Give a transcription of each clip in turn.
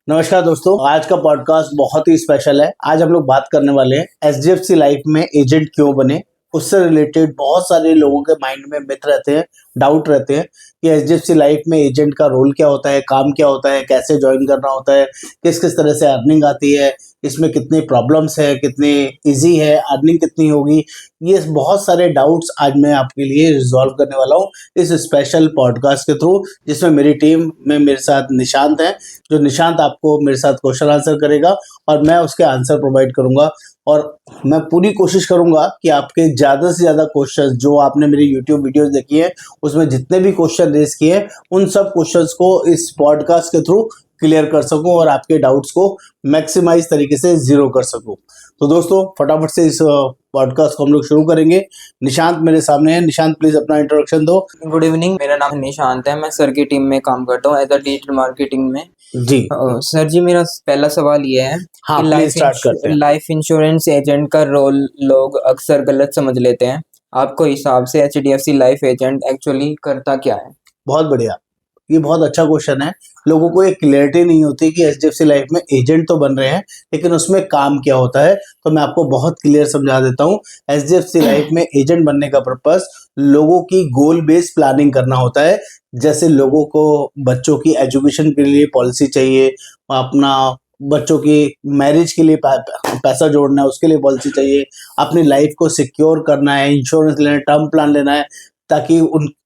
नमस्कार दोस्तों, आज का पॉडकास्ट बहुत ही स्पेशल है। आज हम लोग बात करने वाले हैं एचडीएफसी लाइफ में एजेंट क्यों बने। उससे रिलेटेड बहुत सारे लोगों के माइंड में मिथ रहते हैं, डाउट रहते हैं कि एचडीएफसी लाइफ में एजेंट का रोल क्या होता है, काम क्या होता है, कैसे ज्वाइन करना होता है, किस किस तरह से अर्निंग आती है, इसमें कितनी प्रॉब्लम्स है, कितनी इजी है, अर्निंग कितनी होगी। ये बहुत सारे डाउट्स आज मैं आपके लिए रिजॉल्व करने वाला हूँ इस स्पेशल पॉडकास्ट के थ्रू, जिसमें मेरी टीम में मेरे साथ निशांत है। जो निशांत आपको मेरे साथ क्वेश्चन आंसर करेगा और मैं उसके आंसर प्रोवाइड करूंगा। और मैं पूरी कोशिश करूंगा कि आपके ज़्यादा से ज़्यादा क्वेश्चंस जो आपने मेरी यूट्यूब वीडियोस देखी है उसमें जितने भी क्वेश्चन रेज किए हैं उन सब क्वेश्चंस को इस पॉडकास्ट के थ्रू क्लियर कर सकूं और आपके डाउट्स को मैक्सिमाइज तरीके से जीरो कर सकूं। तो दोस्तों फटाफट से इस पॉडकास्ट को हम लोग शुरू करेंगे। निशांत मेरे सामने है। निशांत प्लीज अपना इंट्रोडक्शन दो। गुड इवनिंग, मेरा नाम निशांत है। मैं सर की टीम में काम करता हूँ एज अ डिजिटल मार्केटिंग में। जी सर जी, मेरा पहला सवाल ये है हाँ, कि प्लीज स्टार्ट करते हैं। लाइफ इंश्योरेंस एजेंट का रोल लोग अक्सर गलत समझ लेते हैं। आपको हिसाब से एचडीएफसी लाइफ एजेंट एक्चुअली करता क्या है? बहुत बढ़िया, ये बहुत अच्छा क्वेश्चन है। लोगों को एक क्लियरिटी नहीं होती कि एचडीएफसी लाइफ में एजेंट तो बन रहे हैं लेकिन उसमें काम क्या होता है। तो मैं आपको बहुत क्लियर समझा देता हूँ। एचडीएफसी लाइफ में एजेंट बनने का पर्पस लोगों की गोल बेस्ड प्लानिंग करना होता है। जैसे लोगों को बच्चों की एजुकेशन के लिए पॉलिसी चाहिए, अपना बच्चों की मैरिज के लिए पैसा जोड़ना है उसके लिए पॉलिसी चाहिए, अपनी लाइफ को सिक्योर करना है, इंश्योरेंस लेना है, टर्म प्लान लेना है, ताकि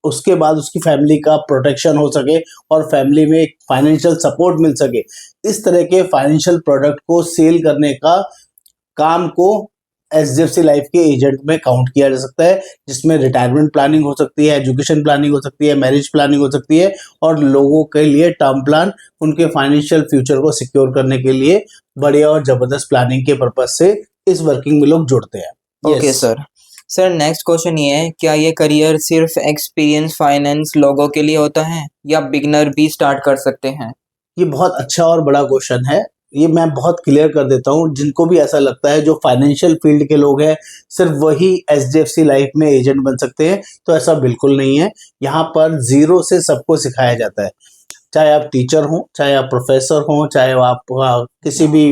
उसके बाद उसकी फैमिली का प्रोटेक्शन हो सके और फैमिली में एक फाइनेंशियल सपोर्ट मिल सके। इस तरह के फाइनेंशियल प्रोडक्ट को सेल करने का काम को एचडीएफसी लाइफ के एजेंट में काउंट किया जा सकता है, जिसमें रिटायरमेंट प्लानिंग हो सकती है, एजुकेशन प्लानिंग हो सकती है, मैरिज प्लानिंग हो सकती है और लोगों के लिए टर्म प्लान, उनके फाइनेंशियल फ्यूचर को सिक्योर करने के लिए बढ़िया और जबरदस्त प्लानिंग के पर्पज से इस वर्किंग में लोग जुड़ते हैं। ओके सर, नेक्स्ट क्वेश्चन ये है, क्या ये करियर सिर्फ एक्सपीरियंस फाइनेंस लोगों के लिए होता है या बिगनर भी स्टार्ट कर सकते हैं? ये बहुत अच्छा और बड़ा क्वेश्चन है। ये मैं बहुत क्लियर कर देता हूँ। जिनको भी ऐसा लगता है जो फाइनेंशियल फील्ड के लोग हैं सिर्फ वही एचडीएफसी लाइफ में एजेंट बन सकते हैं, तो ऐसा बिल्कुल नहीं है। यहाँ पर जीरो से सबको सिखाया जाता है। चाहे आप टीचर हो, चाहे आप प्रोफेसर हो, चाहे आप किसी भी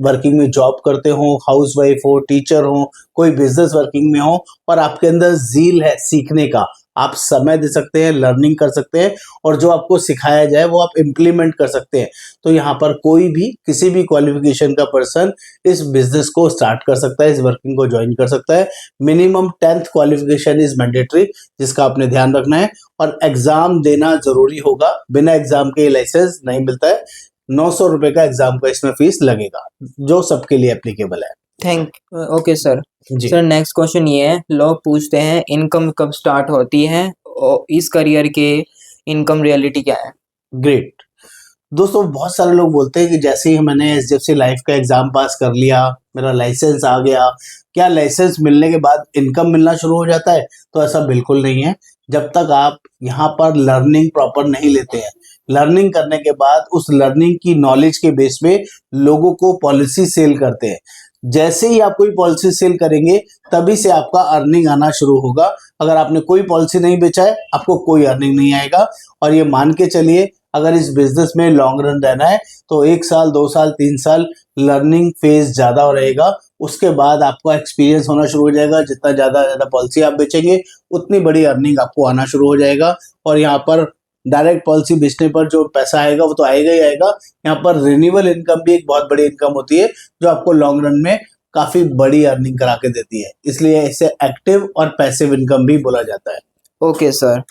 वर्किंग में जॉब करते हो, हाउसवाइफ हो, टीचर हो, कोई बिजनेस वर्किंग में हो और आपके अंदर जील है सीखने का, आप समय दे सकते हैं, लर्निंग कर सकते हैं और जो आपको सिखाया जाए वो आप इम्प्लीमेंट कर सकते हैं। तो यहाँ पर कोई भी किसी भी क्वालिफिकेशन का पर्सन इस बिजनेस को स्टार्ट कर सकता है, इस वर्किंग को ज्वाइन कर सकता है। Minimum 10th qualification is mandatory, जिसका आपने ध्यान रखना है और एग्जाम देना जरूरी होगा। बिना एग्जाम के लाइसेंस नहीं मिलता है। 900 रुपए का एग्जाम का इसमें फीस लगेगा, जो सबके लिए एप्लीकेबल है। Okay sir. जी सर, नेक्स्ट क्वेश्चन ये है, लोग पूछते हैं इनकम कब स्टार्ट होती है और इस करियर के इनकम रियलिटी क्या है? ग्रेट दोस्तों, बहुत सारे लोग बोलते हैं कि जैसे ही मैंने एचडीएफसी लाइफ का एग्जाम पास कर लिया, मेरा लाइसेंस आ गया, क्या लाइसेंस मिलने के बाद इनकम मिलना शुरू हो जाता है? तो ऐसा बिल्कुल नहीं है। जब तक आप यहाँ पर लर्निंग प्रॉपर नहीं लेते हैं, लर्निंग करने के बाद उस लर्निंग की नॉलेज के बेस पे लोगों को पॉलिसी सेल करते हैं। जैसे ही आप कोई पॉलिसी सेल करेंगे तभी से आपका अर्निंग आना शुरू होगा। अगर आपने कोई पॉलिसी नहीं बेचा है आपको कोई अर्निंग नहीं आएगा। और ये मान के चलिए, अगर इस बिजनेस में लॉन्ग रन रहना है तो 1 साल 2 साल 3 साल लर्निंग फेज ज्यादा रहेगा। उसके बाद आपका एक्सपीरियंस होना शुरू हो जाएगा। जितना ज्यादा पॉलिसी आप बेचेंगे उतनी बड़ी अर्निंग आपको आना शुरू हो जाएगा। और यहाँ पर डायरेक्ट पॉलिसी बेचने पर जो पैसा आएगा वो तो आएगा ही आएगा। यहाँ पर रिन्यूअल इनकम भी एक बहुत बड़ी इनकम होती है जो आपको लॉन्ग रन में काफी बड़ी अर्निंग करा के देती है। इसलिए इसे एक्टिव और पैसिव इनकम भी बोला जाता है। ओके सर,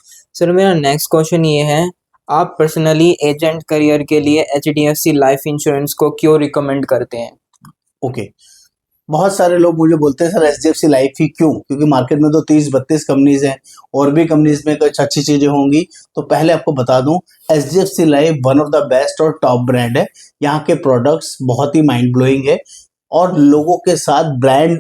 मेरा नेक्स्ट क्वेश्चन ये है, आप पर्सनली एजेंट करियर के लिए एचडीएफसी लाइफ इंश्योरेंस को क्यों रिकमेंड करते हैं? ओके, बहुत सारे लोग मुझे बोलते हैं सर एचडीएफसी लाइफ ही क्यों? क्योंकि मार्केट में तो 30-32 कंपनीज हैं और भी कंपनीज में कुछ अच्छी चीजें होंगी। तो पहले आपको बता दूं, HDFC life one of the best और टॉप ब्रांड है। यहाँ के प्रोडक्ट्स बहुत ही माइंड ब्लोइंग है और लोगों के साथ ब्रांड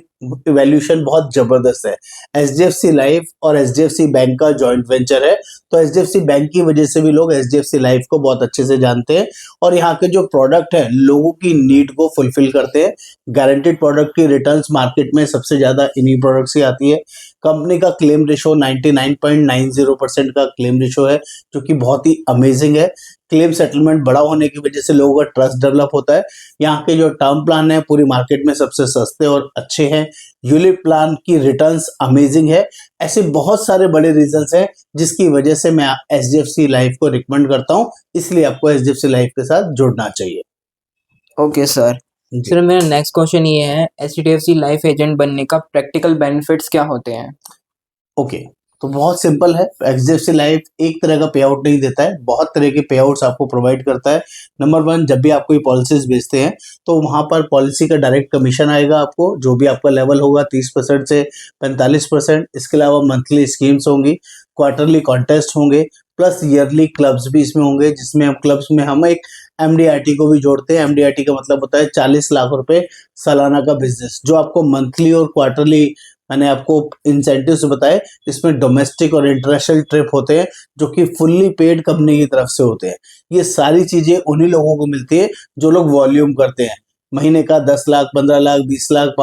वैल्यूएशन बहुत जबरदस्त है। एचडीएफसी लाइफ और एचडीएफसी बैंक का जॉइंट वेंचर है, तो एचडीएफसी बैंक की वजह से भी लोग एचडीएफसी लाइफ को बहुत अच्छे से जानते हैं। और यहाँ के जो प्रोडक्ट हैं लोगों की नीड को फुलफिल करते हैं। गारंटेड प्रोडक्ट की रिटर्न्स मार्केट में सबसे ज्यादा इन्हीं प्रोडक्ट्स ही आती है। कंपनी का क्लेम रेशो 99.90% का क्लेम रेशो है, जो कि बहुत ही अमेजिंग है। क्लेम सेटलमेंट बड़ा होने की वजह से लोगों का ट्रस्ट डेवलप होता है। यहाँ के जो टर्म प्लान है पूरी मार्केट में सबसे सस्ते और अच्छे हैं। यूलिप प्लान की रिटर्न्स अमेजिंग है। ऐसे बहुत सारे बड़े रीजंस हैं जिसकी वजह से मैं HDFC लाइफ को रिकमेंड करता हूँ, इसलिए आपको HDFC लाइफ के साथ जुड़ना चाहिए। Okay sir. जी। सर मेरा नेक्स्ट क्वेश्चन ये है, HDFC लाइफ एजेंट बनने का प्रैक्टिकल बेनिफिट्स क्या होते हैं? ओके, तो बहुत सिंपल है। HDFC लाइफ एक तरह का पे आउट नहीं देता है, बहुत तरह के पे आउट्स आपको प्रोवाइड करता है। नंबर 1, जब भी आप कोई पॉलिसीज बेचते हैं तो वहाँ पर पॉलिसी का डायरेक्ट कमीशन आएगा आपको, जो भी आपका लेवल होगा 30% से 45%। इसके अलावा मंथली स्कीम्स होंगी, क्वार्टरली कॉन्टेस्ट होंगे, प्लस ईयरली क्लब्स भी इसमें होंगे, जिसमें हम क्लब्स में हम एक MDRT को भी जोड़ते हैं। MDRT का मतलब होता है 40 लाख रुपए सालाना का बिजनेस, जो आपको मंथली और क्वार्टरली मैंने आपको इंसेंटिव्स बताए। इसमें डोमेस्टिक और इंटरनेशनल ट्रिप होते हैं जो कि फुल्ली पेड कंपनी की तरफ से होते हैं। ये सारी चीजें उन्हीं लोगों को मिलती है जो लोग वॉल्यूम करते हैं, महीने का 10 लाख, 15 लाख, 20 लाख,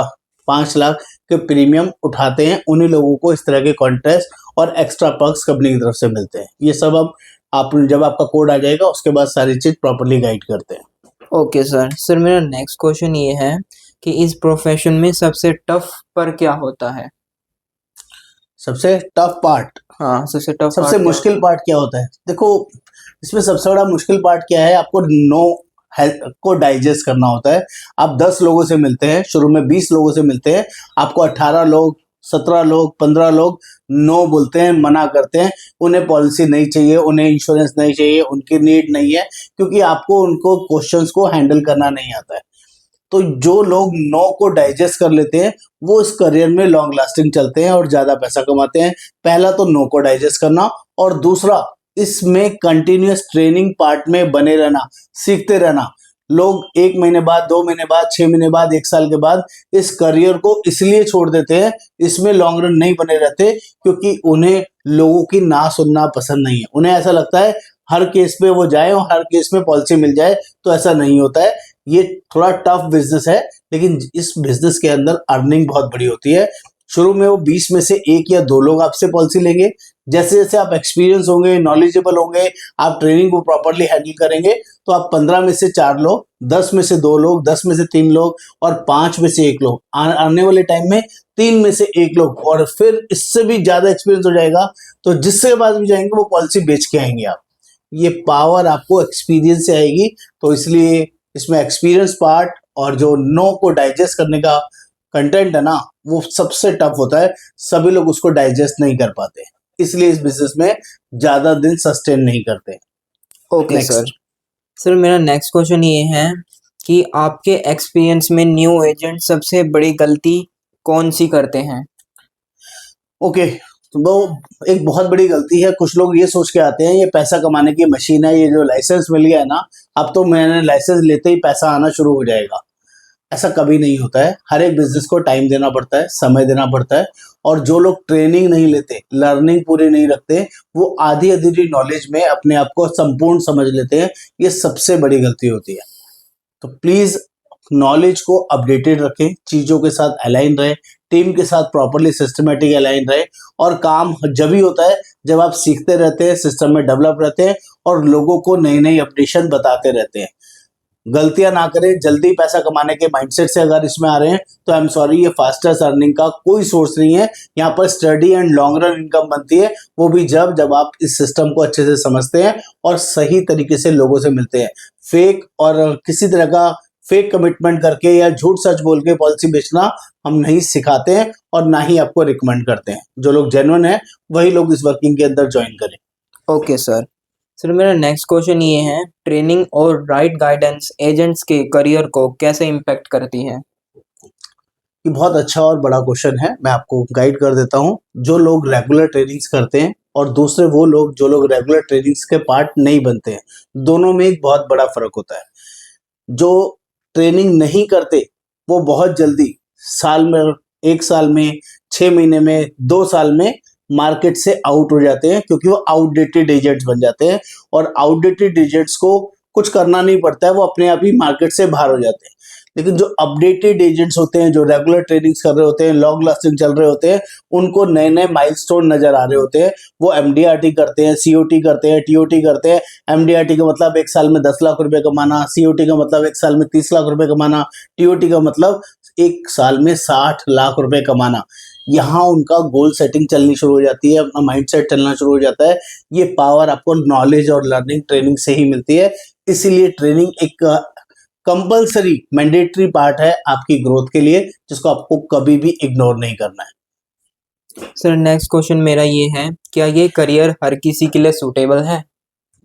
5 लाख के प्रीमियम उठाते हैं। उन्हीं लोगों को इस तरह के कॉन्टेस्ट और एक्स्ट्रा पर्क्स कंपनी की तरफ से मिलते हैं। ये सब अब आप जब आपका कोड आ जाएगा उसके बाद सारी चीज प्रॉपरली गाइड करते हैं। Okay sir. सर मेरा नेक्स्ट क्वेश्चन ये है कि इस प्रोफेशन में सबसे टफ पर क्या होता है? सबसे टफ पार्ट, हाँ, सबसे टफ सबसे मुश्किल पार्ट क्या होता है? देखो, इसमें सबसे बड़ा मुश्किल पार्ट क्या है, आपको नो को डाइजेस्ट करना होता है। आप 10 लोगों से मिलते हैं, शुरू में 20 लोगों से मिलते हैं, आपको 18 लोग, 17 लोग, 15 लोग नो बोलते हैं, मना करते हैं। उन्हें पॉलिसी नहीं चाहिए, उन्हें इंश्योरेंस नहीं चाहिए, उनकी नीड नहीं है, क्योंकि आपको उनको क्वेश्चंस को हैंडल करना नहीं आता है। तो जो लोग नो को डाइजेस्ट कर लेते हैं वो इस करियर में लॉन्ग लास्टिंग चलते हैं और ज्यादा पैसा कमाते हैं। पहला तो नो को डाइजेस्ट करना, और दूसरा इसमें कंटिन्यूअस ट्रेनिंग पार्ट में बने रहना, सीखते रहना। लोग 1 महीने बाद, 2 महीने बाद, 6 महीने बाद, 1 साल के बाद इस करियर को इसलिए छोड़ देते हैं, इसमें लॉन्ग रन नहीं बने रहते, क्योंकि उन्हें लोगों की ना सुनना पसंद नहीं है। उन्हें ऐसा लगता है हर केस पे वो जाए और हर केस में पॉलिसी मिल जाए, तो ऐसा नहीं होता है। ये थोड़ा टफ बिजनेस है, लेकिन इस बिजनेस के अंदर अर्निंग बहुत बड़ी होती है। शुरू में वो 20 में से 1 या 2 लोग आपसे पॉलिसी लेंगे। जैसे जैसे आप एक्सपीरियंस होंगे, नॉलेजेबल होंगे, आप ट्रेनिंग को प्रॉपरली हैंडल करेंगे, तो आप 15 में से 4 लोग, 10 में से 2 लोग, 10 में से 3 लोग और 5 में से 1 लोग, आने वाले टाइम में 3 में से 1 लोग, और फिर इससे भी ज्यादा एक्सपीरियंस हो जाएगा तो जिसके बाद भी जाएंगे वो पॉलिसी बेच के आएंगे आप। ये पावर आपको एक्सपीरियंस से आएगी, तो इसलिए इसमें एक्सपीरियंस पार्ट और जो नो को डाइजेस्ट करने का कंटेंट है ना, वो सबसे टफ होता है। सभी लोग उसको डाइजेस्ट नहीं कर पाते, इसलिए इस बिजनेस में ज्यादा दिन सस्टेन नहीं करते। Okay Next. सर। सर मेरा नेक्स्ट क्वेश्चन ये है कि आपके एक्सपीरियंस में न्यू एजेंट सबसे बड़ी गलती कौन सी करते हैं? ओके, तो वो एक बहुत बड़ी गलती है। कुछ लोग ये सोच के आते हैं ये पैसा कमाने की मशीन है, ये जो लाइसेंस मिल गया है ना, अब तो मैंने लाइसेंस लेते ही पैसा आना शुरू हो जाएगा। ऐसा कभी नहीं होता है। हर एक बिजनेस को टाइम देना पड़ता है, समय देना पड़ता है, और जो लोग ट्रेनिंग नहीं लेते, लर्निंग पूरी नहीं रखते, वो आधी अधूरी नॉलेज में अपने आप को संपूर्ण समझ लेते हैं। ये सबसे बड़ी गलती होती है। तो प्लीज नॉलेज को अपडेटेड रखें, चीजों के साथ अलाइन रहे, टीम के साथ प्रॉपरली सिस्टमेटिक अलाइन रहे, और काम जब ही होता है जब आप सीखते रहते हैं, सिस्टम में डेवलप रहते हैं और लोगों को नई नई अपडेशन बताते रहते हैं। गलतियां ना करें। जल्दी पैसा कमाने के माइंडसेट से अगर इसमें आ रहे हैं तो आई एम सॉरी, ये फास्टेस्ट अर्निंग का कोई सोर्स नहीं है। यहाँ पर study and long run income बनती है, वो भी जब आप इस सिस्टम को अच्छे से समझते हैं और सही तरीके से लोगों से मिलते हैं। फेक और किसी तरह का फेक कमिटमेंट करके या झूठ सच बोल के पॉलिसी बेचना हम नहीं सिखाते हैं और ना ही आपको रिकमेंड करते हैं। जो लोग जेन्युइन है वही लोग इस वर्किंग के अंदर ज्वाइन करें। Okay sir. सर मेरा नेक्स्ट क्वेश्चन ये है, ट्रेनिंग और राइट गाइडेंस एजेंट्स के करियर को कैसे इम्पैक्ट करती है? ये बहुत अच्छा और बड़ा क्वेश्चन है, मैं आपको गाइड कर देता हूँ। जो लोग रेगुलर ट्रेनिंग्स करते हैं और दूसरे वो लोग जो लोग रेगुलर ट्रेनिंग्स के पार्ट नहीं बनते हैं, दोनों में एक बहुत बड़ा फर्क होता है। जो ट्रेनिंग नहीं करते वो बहुत जल्दी साल में, 1 साल में, 6 महीने में, 2 साल में मार्केट से आउट हो जाते हैं, क्योंकि वो आउटडेटेड एजेंट्स बन जाते हैं, और आउटडेटेड एजेंट्स को कुछ करना नहीं पड़ता है, वो अपने आप ही मार्केट से बाहर हो जाते हैं। लेकिन जो अपडेटेड एजेंट्स होते हैं, जो रेगुलर ट्रेनिंग्स कर रहे होते हैं, लॉन्ग लास्टिंग चल रहे होते हैं, उनको नए नए माइलस्टोन नजर आ रहे होते हैं। वो एमडीआरटी करते हैं, सीओटी करते हैं, टीओटी करते हैं। एमडीआरटी का मतलब एक साल में 10 लाख रुपए कमाना, सीओटी का मतलब एक साल में 30 लाख रुपए कमाना, टीओटी का मतलब एक साल में 60 लाख रुपए कमाना। यहाँ उनका गोल सेटिंग चलनी शुरू हो जाती है, अपना माइंडसेट चलना शुरू हो जाता है। ये पावर आपको नॉलेज और लर्निंग ट्रेनिंग से ही मिलती है। इसीलिए ट्रेनिंग एक कंपल्सरी मैंडेटरी पार्ट है आपकी ग्रोथ के लिए, जिसको आपको कभी भी इग्नोर नहीं करना है। सर नेक्स्ट क्वेश्चन मेरा ये है, क्या ये करियर हर किसी के लिए सूटेबल है?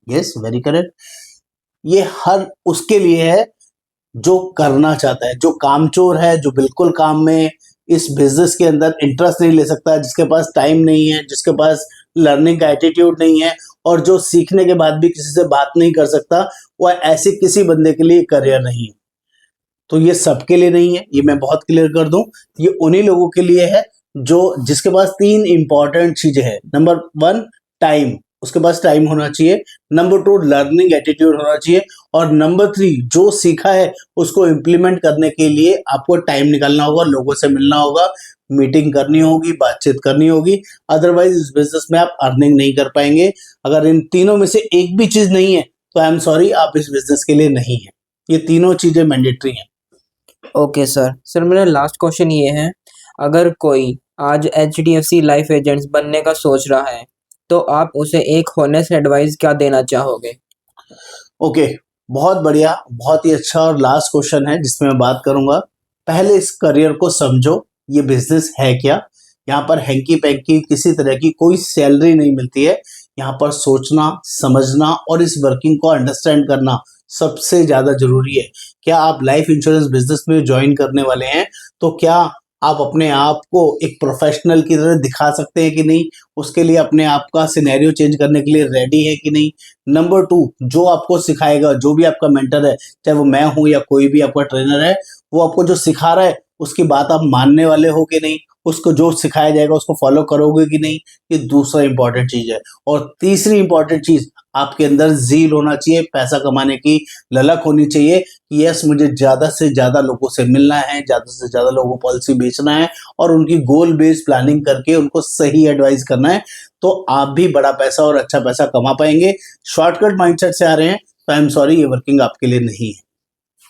Yes, very correct. ये हर उसके लिए है जो करना चाहता है, जो कामचोर है, जो बिल्कुल काम में इस बिजनेस के अंदर इंटरेस्ट नहीं ले सकता, जिसके पास टाइम नहीं है, जिसके पास लर्निंग का एटीट्यूड नहीं है, और जो सीखने के बाद भी किसी से बात नहीं कर सकता, वह ऐसे किसी बंदे के लिए करियर नहीं है। तो ये सबके लिए नहीं है, ये मैं बहुत क्लियर कर दूं। ये उन्हीं लोगों के लिए है जो जिसके पास 3 इंपॉर्टेंट चीजें हैं। नंबर 1 टाइम, उसके पास टाइम होना चाहिए। नंबर 2 लर्निंग एटीट्यूड होना चाहिए। और नंबर 3 जो सीखा है उसको इम्प्लीमेंट करने के लिए आपको टाइम निकालना होगा, लोगों से मिलना होगा, मीटिंग करनी होगी, बातचीत करनी होगी। अदरवाइज इस बिजनेस में आप अर्निंग नहीं कर पाएंगे। अगर इन तीनों में से एक भी चीज नहीं है तो आई एम सॉरी, आप इस बिजनेस के लिए नहीं है। ये तीनों चीजें मैंडेटरी हैं। ओके सर मेरा लास्ट क्वेश्चन ये है, अगर कोई आज HDFC लाइफ एजेंट्स बनने का सोच रहा है तो आप उसे एक होनेस्ट एडवाइस क्या देना चाहोगे? ओके, बहुत बढ़िया, बहुत ही अच्छा और लास्ट क्वेश्चन है जिसमें मैं बात करूंगा। पहले इस करियर को समझो, ये बिजनेस है क्या। यहाँ पर हैंकी पैंकी किसी तरह की कोई सैलरी नहीं मिलती है। यहाँ पर सोचना, समझना और इस वर्किंग को अंडरस्टैंड करना सबसे ज्यादा जरूरी है। क्या आप लाइफ इंश्योरेंस बिजनेस में ज्वाइन करने वाले हैं तो क्या आप अपने आप को एक प्रोफेशनल की तरह दिखा सकते हैं कि नहीं, उसके लिए अपने आप का सिनेरियो चेंज करने के लिए रेडी है कि नहीं। नंबर 2, जो आपको सिखाएगा, जो भी आपका मेंटर है, चाहे वो मैं हूं या कोई भी आपका ट्रेनर है, वो आपको जो सिखा रहा है उसकी बात आप मानने वाले हो कि नहीं, उसको जो सिखाया जाएगा उसको फॉलो करोगे कि नहीं। ये दूसरा इंपॉर्टेंट चीज है। और तीसरी इंपॉर्टेंट चीज, आपके अंदर जील होना चाहिए, पैसा कमाने की ललक होनी चाहिए। यस, मुझे ज्यादा से ज्यादा लोगों से मिलना है, ज्यादा से ज्यादा लोगों को पॉलिसी बेचना है और उनकी गोल बेस्ड प्लानिंग करके उनको सही एडवाइस करना है, तो आप भी बड़ा पैसा और अच्छा पैसा कमा पाएंगे। शॉर्टकट माइंडसेट से आ रहे हैं तो आई एम सॉरी, ये वर्किंग आपके लिए नहीं है।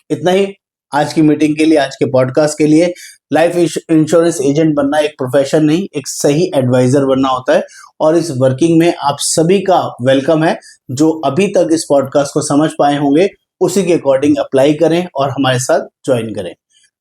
इतना ही आज की मीटिंग के लिए, आज के पॉडकास्ट के लिए। लाइफ इंश्योरेंस एजेंट बनना एक प्रोफेशन नहीं, एक सही एडवाइजर बनना होता है। और इस वर्किंग में आप सभी का वेलकम है। जो अभी तक इस पॉडकास्ट को समझ पाए होंगे उसी के अकॉर्डिंग अप्लाई करें और हमारे साथ ज्वाइन करें।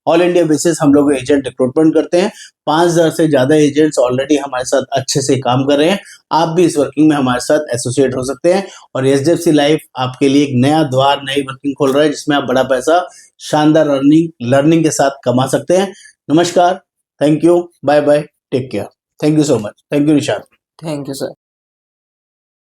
ऑल इंडिया बेसिस हम लोग एजेंट रिक्रूटमेंट करते हैं। 5000 से ज्यादा एजेंट्स ऑलरेडी हमारे साथ अच्छे से काम कर रहे हैं। आप भी इस वर्किंग में हमारे साथ एसोसिएट हो सकते हैं। और HDFC लाइफ आपके लिए एक नया द्वार, नई वर्किंग खोल रहा है जिसमें आप बड़ा पैसा शानदार लर्निंग के साथ कमा सकते हैं। नमस्कार, thank you, bye bye, take care, thank you so much, thank you Nishant. Thank you sir.